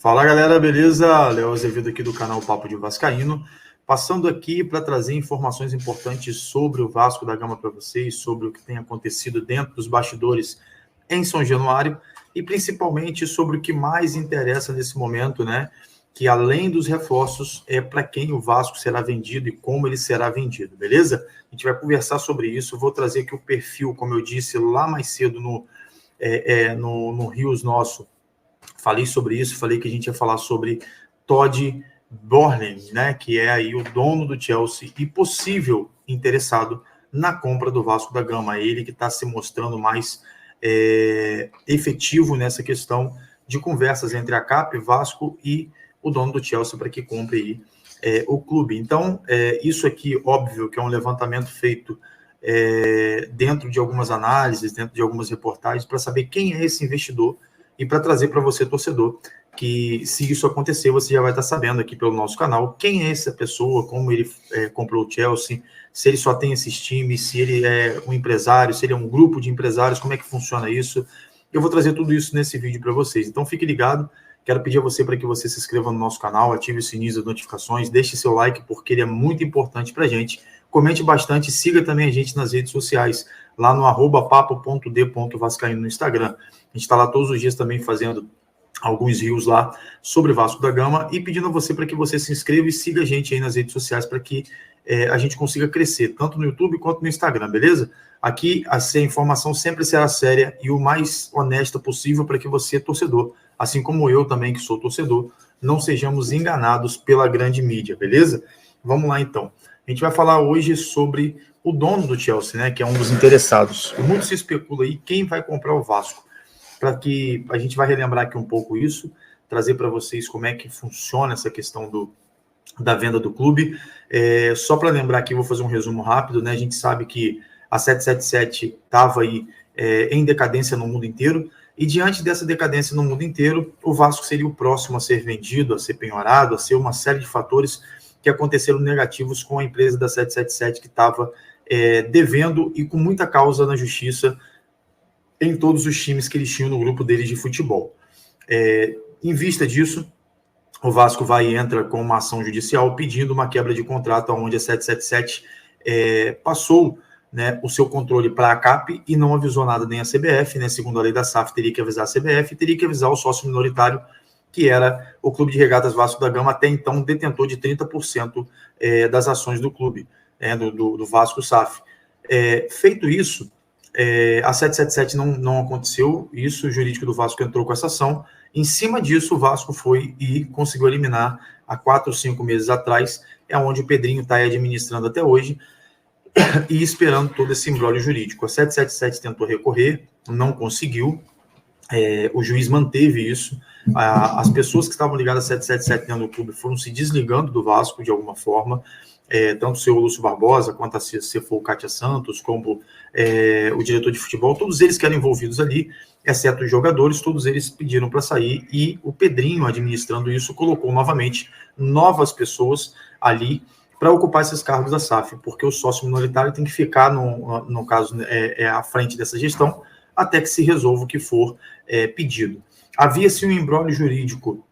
Fala galera, beleza? Léo Azevedo aqui do canal Papo de Vascaíno, passando aqui para trazer informações importantes sobre o Vasco da Gama para vocês, sobre o que tem acontecido dentro dos bastidores em São Januário e principalmente sobre o que mais interessa nesse momento, né? Que além dos reforços, é para quem o Vasco será vendido e como ele será vendido, beleza? A gente vai conversar sobre isso, vou trazer aqui o perfil, como eu disse lá mais cedo no Rios Nosso. Falei sobre isso, falei que a gente ia falar sobre Todd Boehly, né, que é aí o dono do Chelsea e possível interessado na compra do Vasco da Gama. Ele que está se mostrando mais efetivo nessa questão de conversas entre a CAP, Vasco e o dono do Chelsea para que compre aí o clube. Então, isso aqui, óbvio, que é um levantamento feito dentro de algumas análises, dentro de algumas reportagens, para saber quem é esse investidor e para trazer para você, torcedor, que se isso acontecer, você já vai estar sabendo aqui pelo nosso canal quem é essa pessoa, como ele comprou o Chelsea, se ele só tem esses times, se ele é um empresário, se ele é um grupo de empresários, como é que funciona isso. Eu vou trazer tudo isso nesse vídeo para vocês. Então fique ligado, quero pedir a você para que você se inscreva no nosso canal, ative o sininho das notificações, deixe seu like, porque ele é muito importante para a gente. Comente bastante, siga também a gente nas redes sociais, lá no @papo.d.vascaíno no Instagram. A gente está lá todos os dias também fazendo alguns reels lá sobre Vasco da Gama e pedindo a você para que você se inscreva e siga a gente aí nas redes sociais para que a gente consiga crescer, tanto no YouTube quanto no Instagram, beleza? Aqui a informação sempre será séria e o mais honesta possível para que você, torcedor, assim como eu também que sou torcedor, não sejamos enganados pela grande mídia, beleza? Vamos lá então. A gente vai falar hoje sobre o dono do Chelsea, né, que é um dos interessados. Muito se especula aí quem vai comprar o Vasco. Para que a gente vai relembrar aqui um pouco isso, trazer para vocês como é que funciona essa questão da venda do clube. Só para lembrar aqui, vou fazer um resumo rápido, né? A gente sabe que a 777 estava aí em decadência no mundo inteiro, e diante dessa decadência no mundo inteiro, o Vasco seria o próximo a ser vendido, a ser penhorado, a ser uma série de fatores que aconteceram negativos com a empresa da 777, que estava devendo e com muita causa na justiça em todos os times que eles tinham no grupo deles de futebol. Em vista disso, o Vasco vai e entra com uma ação judicial pedindo uma quebra de contrato, onde a 777 passou, né, o seu controle para a CAP e não avisou nada nem a CBF, né, segundo a lei da SAF, teria que avisar a CBF, teria que avisar o sócio minoritário, que era o Clube de Regatas Vasco da Gama, até então detentor de 30% das ações do clube, do Vasco SAF. Feito isso, a 777 não aconteceu isso, o jurídico do Vasco entrou com essa ação. Em cima disso, o Vasco foi e conseguiu eliminar há 4 ou 5 meses atrás, é onde o Pedrinho está administrando até hoje e esperando todo esse imbróglio jurídico. A 777 tentou recorrer, não conseguiu, o juiz manteve isso, as pessoas que estavam ligadas a 777 dentro do clube foram se desligando do Vasco de alguma forma, tanto o seu Lúcio Barbosa, quanto a se for o Kátia Santos, como o diretor de futebol, todos eles que eram envolvidos ali, exceto os jogadores, todos eles pediram para sair, e o Pedrinho, administrando isso, colocou novamente novas pessoas ali para ocupar esses cargos da SAF, porque o sócio minoritário tem que ficar, no caso, à frente dessa gestão, até que se resolva o que for pedido. Havia-se um imbróglio jurídico,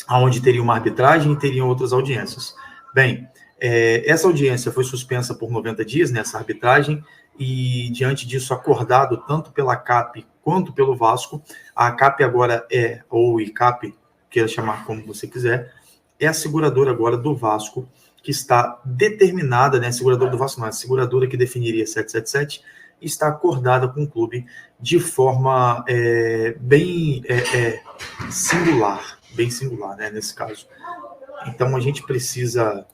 onde teria uma arbitragem e teriam outras audiências. Bem, essa audiência foi suspensa por 90 dias, nessa arbitragem, e diante disso, acordado tanto pela CAP quanto pelo Vasco, a CAP agora ou ICAP, queira chamar como você quiser, é a seguradora agora do Vasco, que está determinada, né, a seguradora do Vasco não, a seguradora que definiria 777, está acordada com o clube de forma bem singular, né, nesse caso. Então a gente precisa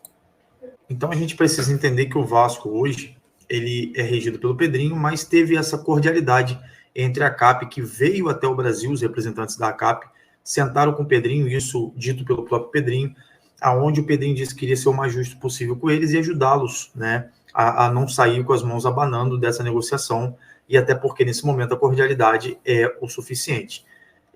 entender que o Vasco hoje ele é regido pelo Pedrinho, mas teve essa cordialidade entre a CAP, que veio até o Brasil, os representantes da CAP sentaram com o Pedrinho, isso dito pelo próprio Pedrinho, aonde o Pedrinho disse que queria ser o mais justo possível com eles e ajudá-los, né, a não sair com as mãos abanando dessa negociação, e até porque nesse momento a cordialidade é o suficiente.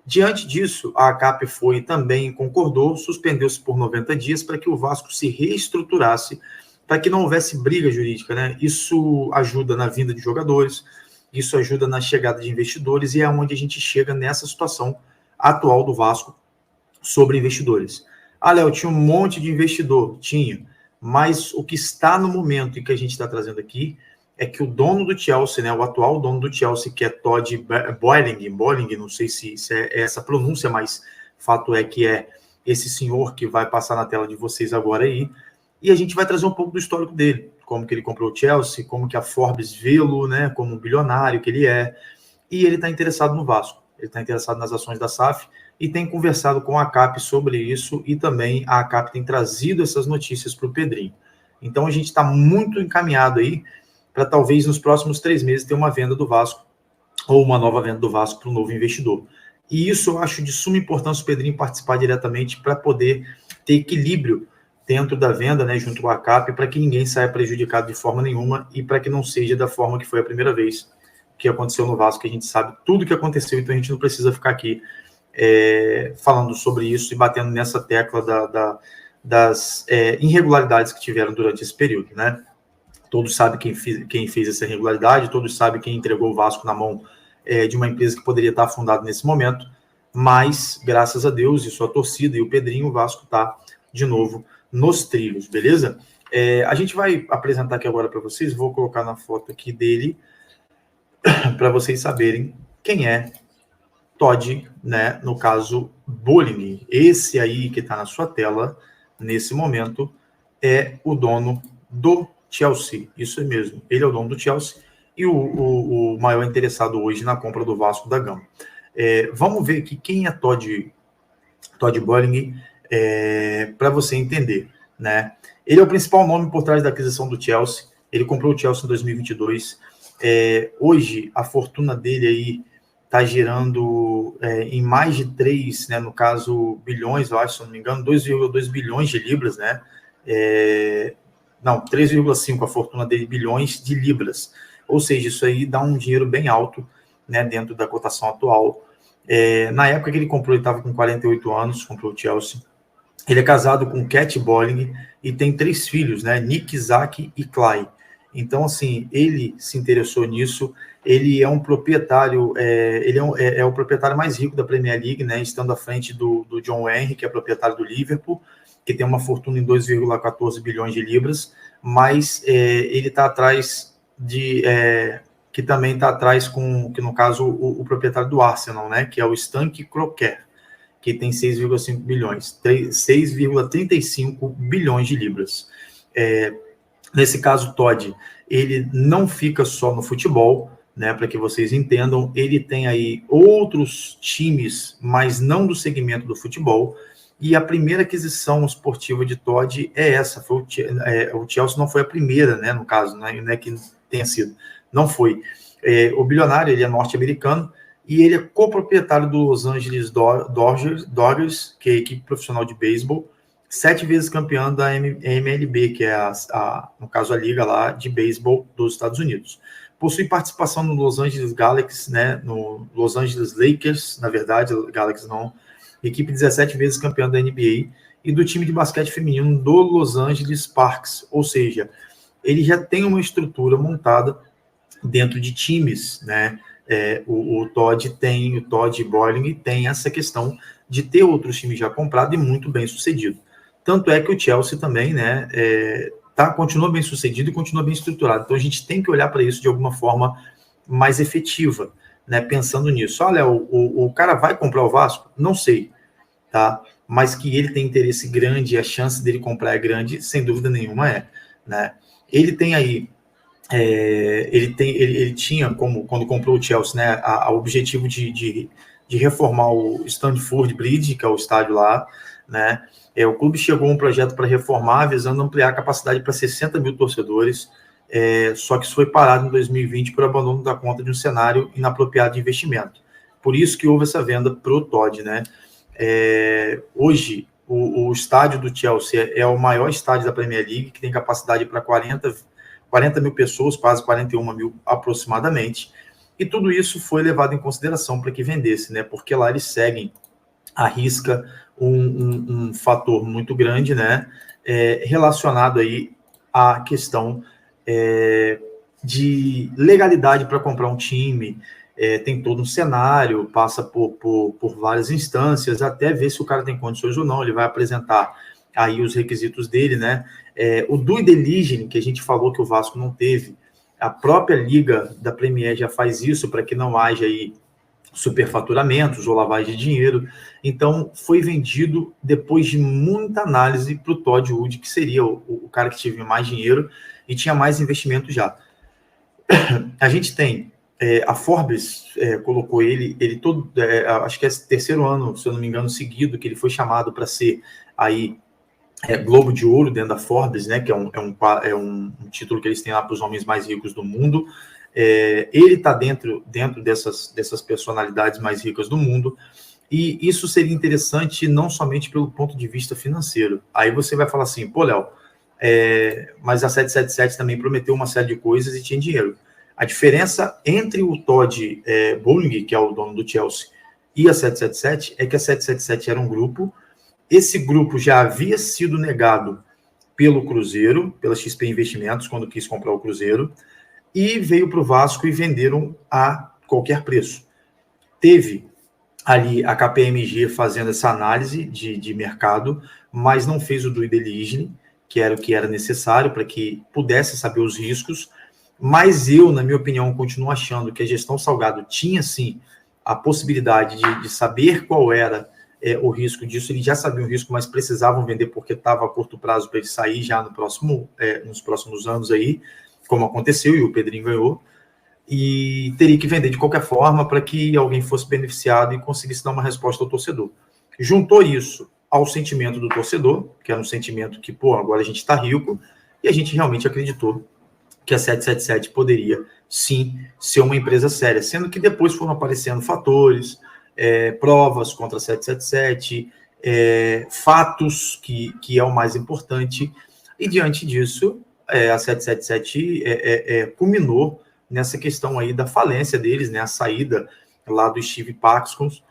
Diante disso, a CAP foi também concordou, suspendeu-se por 90 dias para que o Vasco se reestruturasse, para que não houvesse briga jurídica, né? Isso ajuda na vinda de jogadores, isso ajuda na chegada de investidores, e é onde a gente chega nessa situação atual do Vasco, sobre investidores. Ah, Léo, tinha um monte de investidor. Tinha. Mas o que está no momento e que a gente está trazendo aqui é que o dono do Chelsea, né, o atual dono do Chelsea, que é Todd Boehly, não sei se é essa pronúncia, mas fato é que é esse senhor que vai passar na tela de vocês agora aí, e a gente vai trazer um pouco do histórico dele, como que ele comprou o Chelsea, como que a Forbes vê-lo, né, como um bilionário que ele é, e ele está interessado no Vasco, ele está interessado nas ações da SAF, e tem conversado com a ACAP sobre isso, e também a ACAP tem trazido essas notícias para o Pedrinho. Então a gente está muito encaminhado aí para talvez nos próximos 3 meses ter uma venda do Vasco, ou uma nova venda do Vasco para um novo investidor. E isso eu acho de suma importância o Pedrinho participar diretamente para poder ter equilíbrio dentro da venda, né, junto ao ACAP, para que ninguém saia prejudicado de forma nenhuma e para que não seja da forma que foi a primeira vez que aconteceu no Vasco, que a gente sabe tudo que aconteceu, então a gente não precisa ficar aqui falando sobre isso e batendo nessa tecla das irregularidades que tiveram durante esse período, né? Todos sabem quem fez essa irregularidade, todos sabem quem entregou o Vasco na mão de uma empresa que poderia estar afundada nesse momento, mas, graças a Deus, e sua torcida e o Pedrinho, o Vasco está, de novo, nos trilhos, beleza? A gente vai apresentar aqui agora para vocês, vou colocar na foto aqui dele, para vocês saberem quem é Todd, né, no caso, Boehly. Esse aí que está na sua tela, nesse momento, é o dono do Chelsea, isso mesmo, ele é o dono do Chelsea e o maior interessado hoje na compra do Vasco da Gama. Vamos ver aqui quem é Todd Boehly, para você entender, né? Ele é o principal nome por trás da aquisição do Chelsea, ele comprou o Chelsea em 2022, hoje a fortuna dele aí está girando em mais de 3, né, no caso, bilhões, eu acho, se não me engano, 2,2 bilhões de libras, né? Não, 3,5 a fortuna dele, bilhões de libras. Ou seja, isso aí dá um dinheiro bem alto, né, dentro da cotação atual. Na época que ele comprou, ele estava com 48 anos, comprou o Chelsea. Ele é casado com Cat Boehly e tem 3 filhos, né, Nick, Isaac e Clay. Então, assim, ele se interessou nisso. Ele é um proprietário, ele é o proprietário mais rico da Premier League, né, estando à frente do John Henry, que é proprietário do Liverpool, que tem uma fortuna em 2,14 bilhões de libras, mas ele está atrás que também está atrás que no caso o proprietário do Arsenal, né, que é o Stan Kroenke, que tem 6,5 bilhões, 6,35 bilhões de libras. Nesse caso, Todd, ele não fica só no futebol, né, para que vocês entendam, ele tem aí outros times, mas não do segmento do futebol. E a primeira aquisição esportiva de Todd é essa. O Chelsea não foi a primeira, né, no caso, né, não é que tenha sido. Não foi. O bilionário, ele é norte-americano e ele é coproprietário do Los Angeles Dodgers, que é a equipe profissional de beisebol, 7 vezes campeão da MLB, que é, no caso, a liga lá de beisebol dos Estados Unidos. Possui participação no Los Angeles Galaxy, né, no Los Angeles Lakers, na verdade, Galaxy não, equipe 17 vezes campeã da NBA, e do time de basquete feminino do Los Angeles Sparks, ou seja, ele já tem uma estrutura montada dentro de times, né? O Todd Boehly tem essa questão de ter outros times já comprados e muito bem sucedido. Tanto é que o Chelsea também, né, continua bem sucedido e continua bem estruturado. Então a gente tem que olhar para isso de alguma forma mais efetiva, né, pensando nisso. Olha, o cara vai comprar o Vasco? Não sei, tá? Mas que ele tem interesse grande e a chance dele comprar é grande, sem dúvida nenhuma né? Ele tem aí, ele tinha, como quando comprou o Chelsea, né, o objetivo de reformar o Stamford Bridge, que é o estádio lá, né? O clube chegou a um projeto para reformar, visando ampliar a capacidade para 60 mil torcedores, só que isso foi parado em 2020 por abandono da conta de um cenário inapropriado de investimento. Por isso que houve essa venda para o Todd, né? Hoje, o estádio do Chelsea é o maior estádio da Premier League, que tem capacidade para 40 mil pessoas, quase 41 mil aproximadamente, e tudo isso foi levado em consideração para que vendesse, né? Porque lá eles seguem à risca um fator muito grande, né? Relacionado aí à questão de legalidade para comprar um time, tem todo um cenário, passa por várias instâncias, até ver se o cara tem condições ou não, ele vai apresentar aí os requisitos dele, né? O due diligence, que a gente falou que o Vasco não teve, a própria Liga da Premier já faz isso para que não haja aí superfaturamentos ou lavagem de dinheiro. Então, foi vendido depois de muita análise para o Todd Wood, que seria o cara que tinha mais dinheiro e tinha mais investimento já. A gente tem a Forbes colocou ele todo, acho que é o terceiro ano, se eu não me engano, seguido, que ele foi chamado para ser aí Globo de Ouro dentro da Forbes, né, que é um título que eles têm lá para os homens mais ricos do mundo. Ele está dentro dessas personalidades mais ricas do mundo, e isso seria interessante não somente pelo ponto de vista financeiro. Aí você vai falar assim, pô, Léo, mas a 777 também prometeu uma série de coisas e tinha dinheiro. A diferença entre o Todd Bowling, que é o dono do Chelsea, e a 777 é que a 777 era um grupo. Esse grupo já havia sido negado pelo Cruzeiro, pela XP Investimentos, quando quis comprar o Cruzeiro, e veio para o Vasco e venderam a qualquer preço. Teve ali a KPMG fazendo essa análise de mercado, mas não fez o due diligence, que era o que era necessário para que pudesse saber os riscos. Mas eu, na minha opinião, continuo achando que a gestão Salgado tinha, sim, a possibilidade de saber qual era o risco disso. Eles já sabiam o risco, mas precisavam vender porque estava a curto prazo para ele sair já nos próximos anos aí, como aconteceu, e o Pedrinho ganhou, e teria que vender de qualquer forma para que alguém fosse beneficiado e conseguisse dar uma resposta ao torcedor. Juntou isso ao sentimento do torcedor, que era um sentimento que, agora a gente está rico, e a gente realmente acreditou que a 777 poderia, sim, ser uma empresa séria, sendo que depois foram aparecendo fatores, provas contra a 777, fatos, que é o mais importante, e diante disso, a 777 culminou nessa questão aí da falência deles, né, a saída lá do Steve Pacos,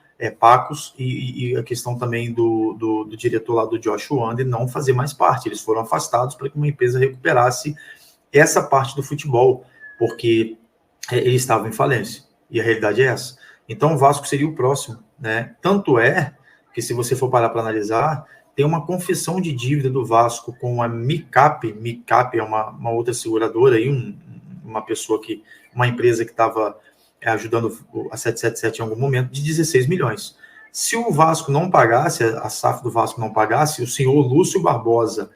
e a questão também do diretor lá do Josh Wander não fazer mais parte. Eles foram afastados para que uma empresa recuperasse essa parte do futebol, porque eles estavam em falência, e a realidade é essa. Então o Vasco seria o próximo, né? Tanto é que, se você for parar para analisar, tem uma confissão de dívida do Vasco com a Micap é uma outra seguradora, aí uma empresa que estava ajudando a 777 em algum momento, de 16 milhões. Se o Vasco não pagasse, a SAF do Vasco não pagasse, o senhor Lúcio Barbosa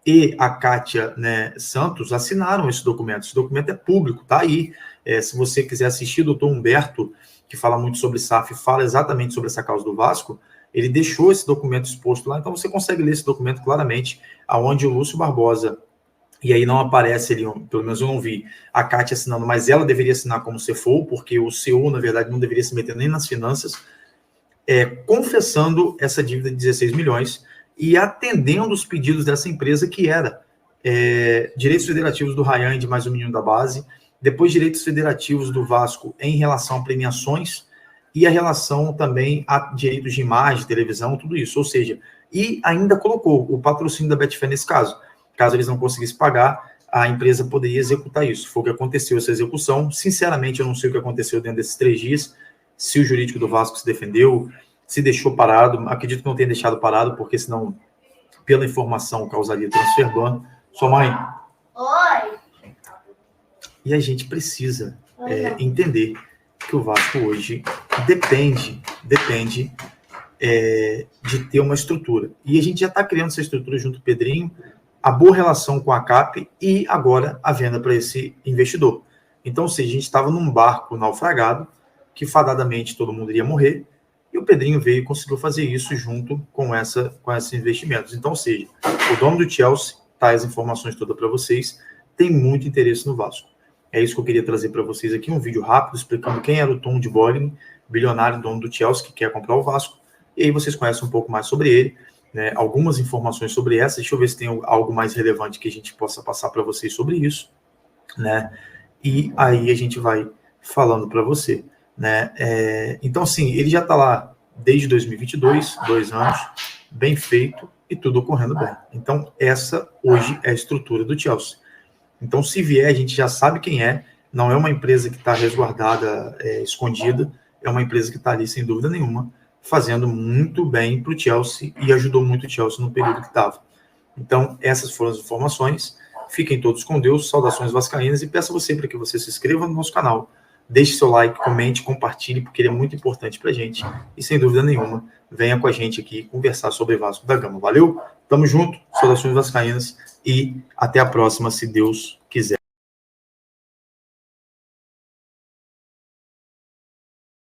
e a Kátia, né, Santos assinaram esse documento. Esse documento é público, tá aí. Se você quiser assistir, o doutor Humberto, que fala muito sobre SAF, fala exatamente sobre essa causa do Vasco, ele deixou esse documento exposto lá, então você consegue ler esse documento claramente, aonde o Lúcio Barbosa, e aí não aparece ali, pelo menos eu não vi, a Kátia assinando, mas ela deveria assinar como CFO, porque o CEO, na verdade, não deveria se meter nem nas finanças, confessando essa dívida de 16 milhões e atendendo os pedidos dessa empresa, que era direitos federativos do Ryan de mais um menino da base, depois direitos federativos do Vasco em relação a premiações e a relação também a direitos de imagem, televisão, tudo isso. Ou seja, e ainda colocou o patrocínio da Betfair nesse caso. Caso eles não conseguissem pagar, a empresa poderia executar isso. Foi o que aconteceu, essa execução. Sinceramente, eu não sei o que aconteceu dentro desses 3 dias, se o jurídico do Vasco se defendeu, se deixou parado. Acredito que não tenha deixado parado, porque senão, pela informação, causaria transfer ban. Sua mãe? Oi! E a gente precisa entender que o Vasco hoje depende de ter uma estrutura. E a gente já está criando essa estrutura junto com o Pedrinho, a boa relação com a CAP e agora a venda para esse investidor. Então, ou seja, a gente estava num barco naufragado, que fadadamente todo mundo iria morrer, e o Pedrinho veio e conseguiu fazer isso junto com esses investimentos. Então, ou seja, o dono do Chelsea, tá as informações todas para vocês, tem muito interesse no Vasco. É isso que eu queria trazer para vocês aqui, um vídeo rápido explicando quem era o Tom de Bowling, bilionário, dono do Chelsea, que quer comprar o Vasco, e aí vocês conhecem um pouco mais sobre ele, né, algumas informações sobre essa. Deixa eu ver se tem algo mais relevante que a gente possa passar para vocês sobre isso, né, e aí a gente vai falando para você, né. Então, assim, ele já está lá desde 2022, 2 anos, bem feito e tudo ocorrendo bem. Então, essa hoje é a estrutura do Chelsea. Então, se vier, a gente já sabe quem é, não é uma empresa que está resguardada, escondida, é uma empresa que está ali, sem dúvida nenhuma, fazendo muito bem para o Chelsea e ajudou muito o Chelsea no período que estava. Então, essas foram as informações. Fiquem todos com Deus, saudações vascaínas, e peço a você para que você se inscreva no nosso canal, deixe seu like, comente, compartilhe, porque ele é muito importante para a gente. E, sem dúvida nenhuma, venha com a gente aqui conversar sobre Vasco da Gama. Valeu? Tamo junto, saudações vascaínas, e até a próxima, se Deus quiser.